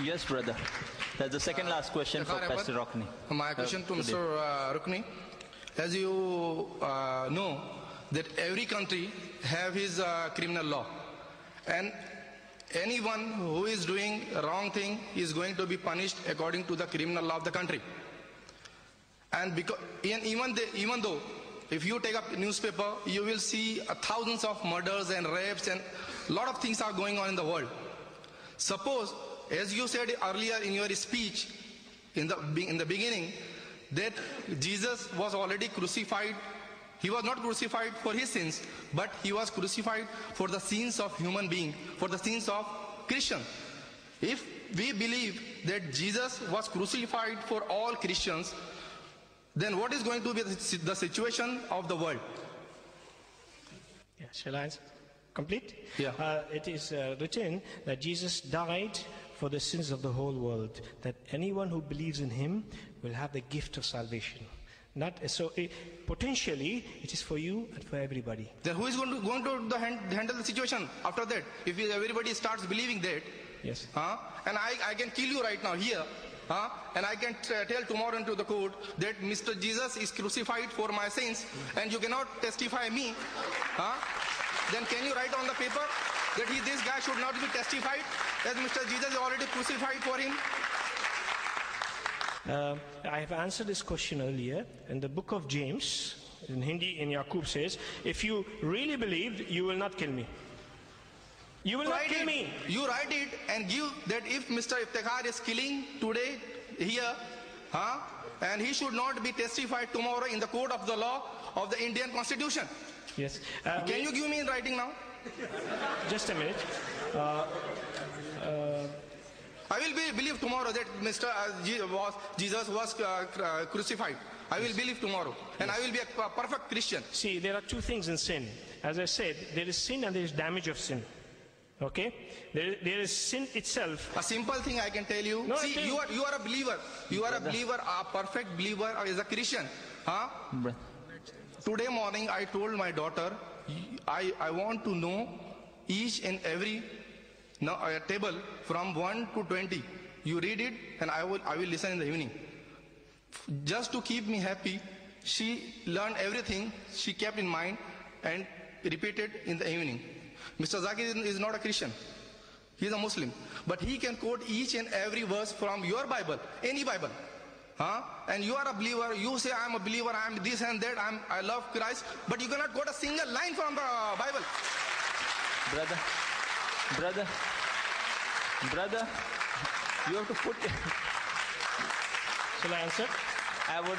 Yes, brother. That's the second last question for Pastor Rockney. My question to Mr. Rockney. As you know, that every country have his criminal law. And anyone who is doing a wrong thing is going to be punished according to the criminal law of the country. And because, even though if you take up newspaper, you will see thousands of murders and rapes and a lot of things are going on in the world. Suppose, as you said earlier in your speech, in the beginning, that Jesus was already crucified. He was not crucified for his sins, but he was crucified for the sins of human being, for the sins of Christians. If we believe that Jesus was crucified for all Christians, then what is going to be the situation of the world? Yeah, shall I answer? Complete? Yeah. It is written that Jesus died for the sins of the whole world, that anyone who believes in him will have the gift of salvation. Potentially, it is for you and for everybody. Then who is going to handle the situation after that? If everybody starts believing that, yes. And I can kill you right now here, and I can tell tomorrow into the court that Mr. Jesus is crucified for my sins, and you cannot testify me, then can you write on the paper that this guy should not be testified, as Mr. Jesus is already crucified for him? I have answered this question earlier. In the book of James, in Hindi, in Yaqub says, if you really believed, you will not kill me. You will not kill me. You write it and give that if Mr. Iftikhar is killing today here, and he should not be testified tomorrow in the court of the law of the Indian Constitution. Yes. Can you give me in writing now? Just a minute. I will believe tomorrow that Mr. Jesus was crucified. I will believe tomorrow, and I will be a perfect Christian. See, there are two things in sin. As I said, there is sin and there is damage of sin. Okay? There is sin itself. A simple thing I can tell you. No, see, you are a believer. You are a believer, a perfect believer as a Christian. Today morning I told my daughter, I want to know each and every table from 1 to 20. You read it and I will listen in the evening. Just to keep me happy, she learned everything, she kept in mind and repeated in the evening. Mr. Zakir is not a Christian. He is a Muslim. But he can quote each and every verse from your Bible, any Bible. And you are a believer, you say I am a believer, I am this and that, I love Christ, but you cannot quote a single line from the Bible. Brother, you have to put... Shall I answer? I would